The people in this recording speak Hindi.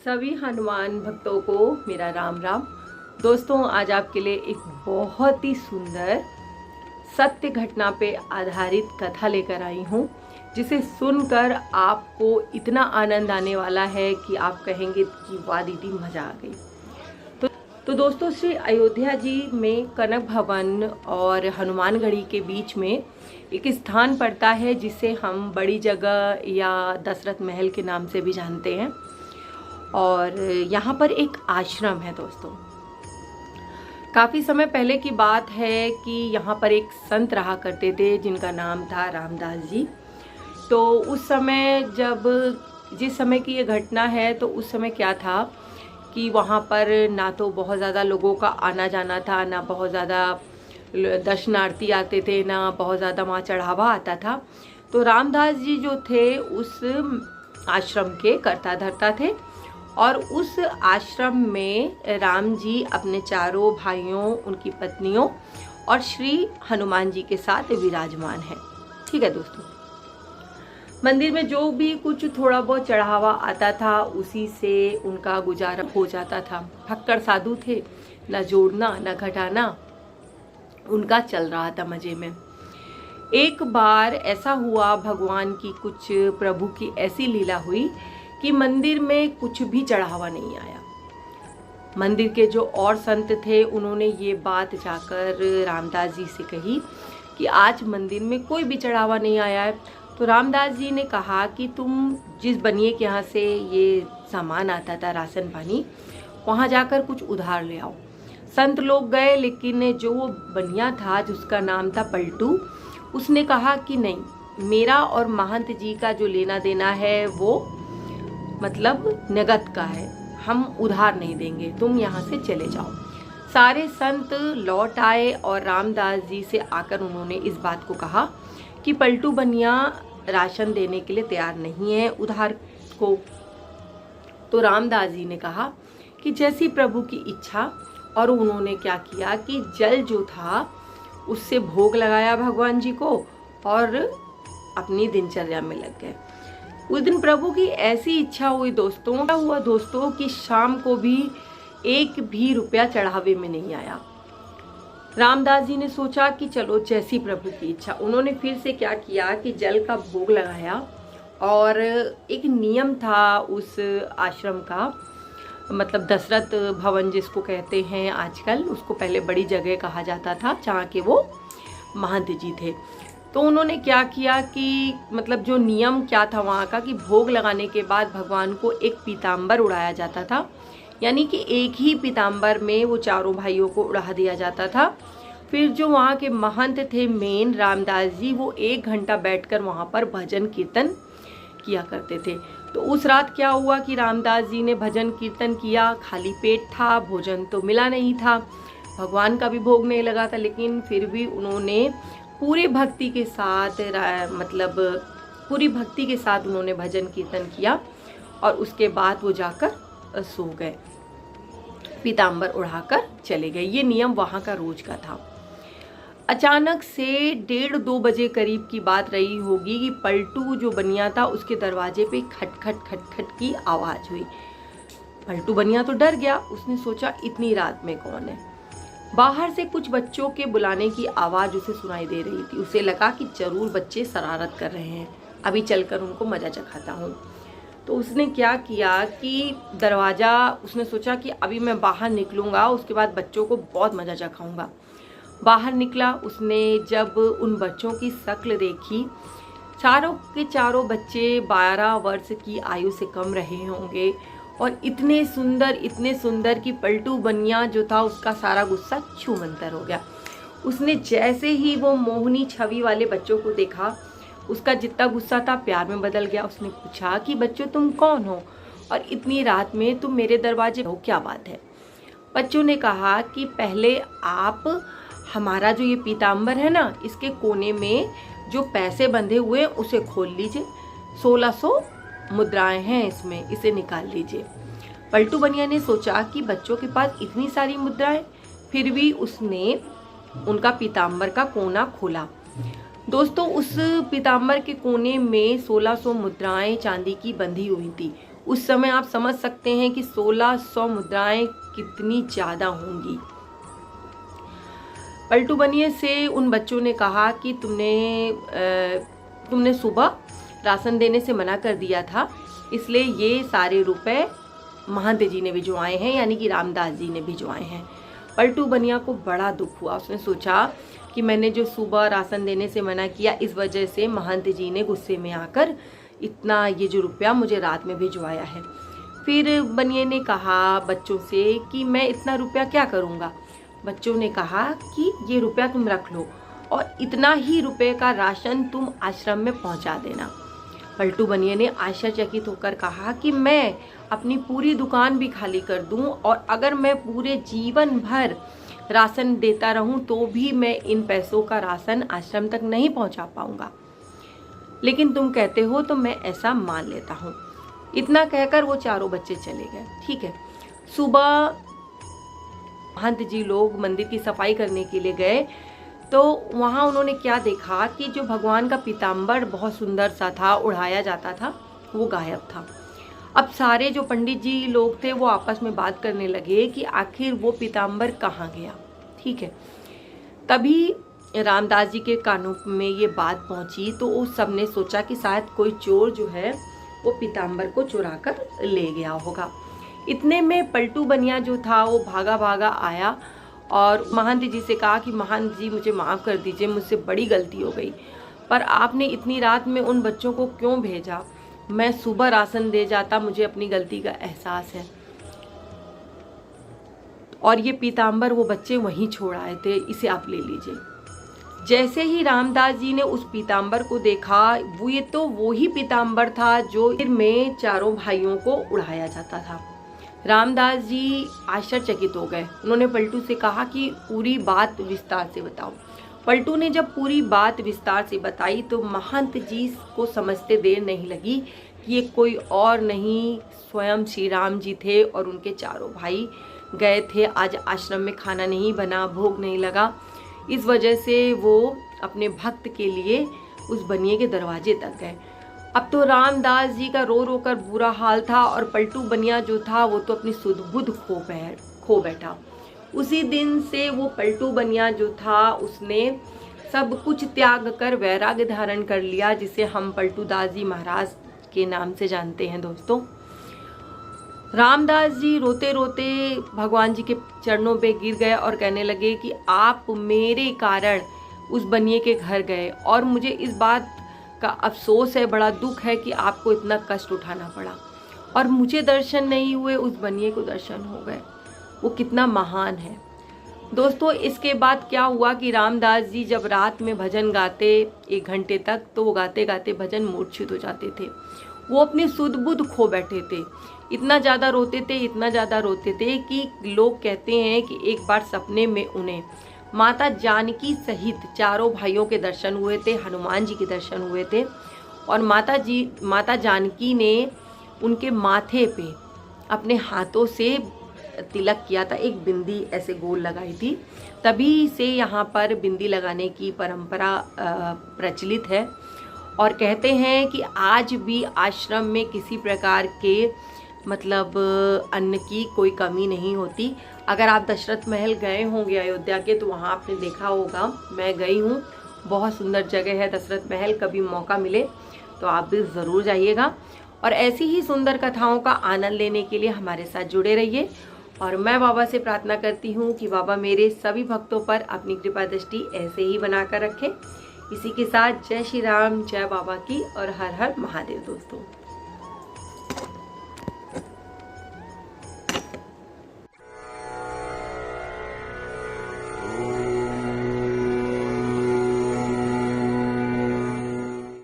सभी हनुमान भक्तों को मेरा राम राम। दोस्तों, आज आपके लिए एक बहुत ही सुंदर सत्य घटना पे आधारित कथा लेकर आई हूँ, जिसे सुनकर आपको इतना आनंद आने वाला है कि आप कहेंगे कि वाह दीदी, मज़ा आ गई। तो दोस्तों, श्री अयोध्या जी में कनक भवन और हनुमानगढ़ी के बीच में एक स्थान पड़ता है, जिसे हम बड़ी जगह या दशरथ महल के नाम से भी जानते हैं। और यहाँ पर एक आश्रम है। दोस्तों, काफ़ी समय पहले की बात है कि यहाँ पर एक संत रहा करते थे, जिनका नाम था रामदास जी। तो उस समय जिस समय की ये घटना है, तो उस समय क्या था कि वहाँ पर ना तो बहुत ज़्यादा लोगों का आना जाना था, ना बहुत ज़्यादा दर्शनार्थी आते थे, ना बहुत ज़्यादा वहाँ चढ़ावा आता था। तो रामदास जी जो थे उस आश्रम के कर्ता धर्ता थे, और उस आश्रम में राम जी अपने चारों भाइयों, उनकी पत्नियों और श्री हनुमान जी के साथ विराजमान है। ठीक है दोस्तों, मंदिर में जो भी कुछ थोड़ा बहुत चढ़ावा आता था, उसी से उनका गुजारा हो जाता था। फक्कड़ साधु थे, न जोड़ना न घटाना उनका चल रहा था मजे में। एक बार ऐसा हुआ, भगवान की कुछ, प्रभु की ऐसी लीला हुई कि मंदिर में कुछ भी चढ़ावा नहीं आया। मंदिर के जो और संत थे, उन्होंने ये बात जाकर रामदास जी से कही कि आज मंदिर में कोई भी चढ़ावा नहीं आया है। तो रामदास जी ने कहा कि तुम जिस बनिए के यहाँ से ये सामान आता था, राशन पानी, वहाँ जाकर कुछ उधार ले आओ। संत लोग गए, लेकिन जो वो बनिया था, जिसका नाम था पलटू, उसने कहा कि नहीं, मेरा और महंत जी का जो लेना देना है वो मतलब नगद का है, हम उधार नहीं देंगे, तुम यहाँ से चले जाओ। सारे संत लौट आए और रामदास जी से आकर उन्होंने इस बात को कहा कि पलटू बनिया राशन देने के लिए तैयार नहीं है उधार को। तो रामदास जी ने कहा कि जैसी प्रभु की इच्छा। और उन्होंने क्या किया कि जल जो था उससे भोग लगाया भगवान जी को और अपनी दिनचर्या में लग गए। उस दिन प्रभु की ऐसी इच्छा हुई दोस्तों कि शाम को भी एक भी रुपया चढ़ावे में नहीं आया। रामदास जी ने सोचा कि चलो जैसी प्रभु की इच्छा। उन्होंने फिर से क्या किया कि जल का भोग लगाया, और एक नियम था उस आश्रम का, मतलब दशरथ भवन जिसको कहते हैं आजकल, उसको पहले बड़ी जगह कहा जाता था, जहाँ के वो महंत जी थे। तो उन्होंने क्या किया कि मतलब जो नियम क्या था वहाँ का, कि भोग लगाने के बाद भगवान को एक पीताम्बर उड़ाया जाता था, यानी कि एक ही पीताम्बर में वो चारों भाइयों को उड़ा दिया जाता था। फिर जो वहाँ के महंत थे मेन रामदास जी, वो 1 घंटा बैठकर वहाँ पर भजन कीर्तन किया करते थे। तो उस रात क्या हुआ कि रामदास जी ने भजन कीर्तन किया, खाली पेट था, भोजन तो मिला नहीं था, भगवान का भी भोग नहीं लगा था, लेकिन फिर भी उन्होंने पूरी भक्ति के साथ उन्होंने भजन कीर्तन किया, और उसके बाद वो जाकर सो गए, पीताम्बर उड़ाकर चले गए। ये नियम वहाँ का रोज का था। अचानक से 1:30-2 बजे करीब की बात रही होगी कि पलटू जो बनिया था, उसके दरवाजे पे खटखट खटखट की आवाज़ हुई। पलटू बनिया तो डर गया, उसने सोचा इतनी रात में कौन है। बाहर से कुछ बच्चों के बुलाने की आवाज़ उसे सुनाई दे रही थी। उसे लगा कि जरूर बच्चे शरारत कर रहे हैं, अभी चलकर उनको मज़ा चखाता हूँ। तो उसने क्या किया कि दरवाज़ा, उसने सोचा कि अभी मैं बाहर निकलूँगा, उसके बाद बच्चों को बहुत मज़ा चखाऊँगा। बाहर निकला, उसने जब उन बच्चों की शक्ल देखी, चारों के चारों बच्चे 12 वर्ष की आयु से कम रहे होंगे, और इतने सुंदर कि पलटू बनिया जो था, उसका सारा गुस्सा छूमंतर हो गया। उसने जैसे ही वो मोहनी छवि वाले बच्चों को देखा, उसका जितना गुस्सा था प्यार में बदल गया। उसने पूछा कि बच्चों, तुम कौन हो और इतनी रात में तुम मेरे दरवाजे हो, क्या बात है? बच्चों ने कहा कि पहले आप हमारा जो ये पीताम्बर है ना, इसके कोने में जो पैसे बंधे हुए हैं उसे खोल लीजिए, 1600 मुद्राएं हैं इसमें, इसे निकाल लीजिए। पलटू बनिया ने सोचा कि बच्चों के पास इतनी सारी मुद्राएं, फिर भी उसने उनका पीताम्बर का कोना खोला। दोस्तों, उस पीताम्बर के कोने में 1600 मुद्राएं चांदी की बंधी हुई थी। उस समय आप समझ सकते हैं कि 1600 मुद्राएं कितनी ज़्यादा होंगी। पलटू बनिए से उन बच्चों ने कहा कि तुमने सुबह राशन देने से मना कर दिया था, इसलिए ये सारे रुपए महंत जी ने भिजवाए हैं, यानी कि रामदास जी ने भिजवाए हैं। पलटू बनिया को बड़ा दुख हुआ। उसने सोचा कि मैंने जो सुबह राशन देने से मना किया, इस वजह से महंत जी ने गुस्से में आकर इतना ये जो रुपया मुझे रात में भिजवाया है। फिर बनिए ने कहा बच्चों से कि मैं इतना रुपया क्या करूँगा। बच्चों ने कहा कि ये रुपया तुम रख लो और इतना ही रुपये का राशन तुम आश्रम में पहुँचा देना। पलटू बनिए ने आश्चर्यचकित होकर कहा कि मैं अपनी पूरी दुकान भी खाली कर दूं और अगर मैं पूरे जीवन भर राशन देता रहूं तो भी मैं इन पैसों का राशन आश्रम तक नहीं पहुंचा पाऊंगा, लेकिन तुम कहते हो तो मैं ऐसा मान लेता हूं। इतना कहकर वो चारों बच्चे चले गए। ठीक है, सुबह महंत जी लोग मंदिर की सफाई करने के लिए गए तो वहाँ उन्होंने क्या देखा कि जो भगवान का पीताम्बर बहुत सुंदर सा था, उड़ाया जाता था, वो गायब था। अब सारे जो पंडित जी लोग थे वो आपस में बात करने लगे कि आखिर वो पीताम्बर कहाँ गया। ठीक है, तभी रामदास जी के कानों में ये बात पहुंची तो उस सब ने सोचा कि शायद कोई चोर जो है वो पीताम्बर को चुरा कर ले गया होगा। इतने में पलटू बनिया जो था वो भागा भागा आया और महंत जी से कहा कि महंत जी मुझे माफ़ कर दीजिए, मुझसे बड़ी गलती हो गई, पर आपने इतनी रात में उन बच्चों को क्यों भेजा? मैं सुबह राशन दे जाता, मुझे अपनी गलती का एहसास है। और ये पीताम्बर वो बच्चे वहीं छोड़ आए थे, इसे आप ले लीजिए। जैसे ही रामदास जी ने उस पीताम्बर को देखा, वो ये तो वही पीताम्बर था जो में चारों भाइयों को उड़ाया जाता था। रामदास जी आश्चर्यचकित हो गए। उन्होंने पलटू से कहा कि पूरी बात विस्तार से बताओ। पलटू ने जब पूरी बात विस्तार से बताई तो महंत जी को समझते देर नहीं लगी कि ये कोई और नहीं, स्वयं श्री राम जी थे और उनके चारों भाई गए थे। आज आश्रम में खाना नहीं बना, भोग नहीं लगा, इस वजह से वो अपने भक्त के लिए उस बनिए के दरवाजे तक गए। अब तो रामदास जी का रो रो कर बुरा हाल था और पलटू बनिया जो था वो तो अपनी सुध-बुध खो बैठा। उसी दिन से वो पलटू बनिया जो था उसने सब कुछ त्याग कर वैराग्य धारण कर लिया, जिसे हम पलटू दास जी महाराज के नाम से जानते हैं। दोस्तों, रामदास जी रोते रोते भगवान जी के चरणों पे गिर गए और कहने लगे कि आप मेरे कारण उस बनिए के घर गए और मुझे इस बात का अफसोस है, बड़ा दुख है कि आपको इतना कष्ट उठाना पड़ा और मुझे दर्शन नहीं हुए, उस बनिए को दर्शन हो गए। वो कितना महान है। दोस्तों, इसके बाद क्या हुआ कि रामदास जी जब रात में भजन गाते 1 घंटे तक, तो वो गाते गाते भजन मूर्छित हो जाते थे। वो अपनी सुध-बुध खो बैठे थे। इतना ज़्यादा रोते थे कि लोग कहते हैं कि एक बार सपने में उन्हें माता जानकी सहित चारों भाइयों के दर्शन हुए थे, हनुमान जी के दर्शन हुए थे और माता जानकी ने उनके माथे पे अपने हाथों से तिलक किया था, एक बिंदी ऐसे गोल लगाई थी। तभी से यहाँ पर बिंदी लगाने की परंपरा प्रचलित है और कहते हैं कि आज भी आश्रम में किसी प्रकार के मतलब अन्न की कोई कमी नहीं होती। अगर आप दशरथ महल गए होंगे अयोध्या के, तो वहाँ आपने देखा होगा, मैं गई हूँ, बहुत सुंदर जगह है दशरथ महल। कभी मौका मिले तो आप भी ज़रूर जाइएगा और ऐसी ही सुंदर कथाओं का आनंद लेने के लिए हमारे साथ जुड़े रहिए। और मैं बाबा से प्रार्थना करती हूँ कि बाबा मेरे सभी भक्तों पर अपनी कृपा दृष्टि ऐसे ही बनाकर रखें। इसी के साथ जय श्री राम, जय बाबा की और हर हर महादेव। दोस्तों।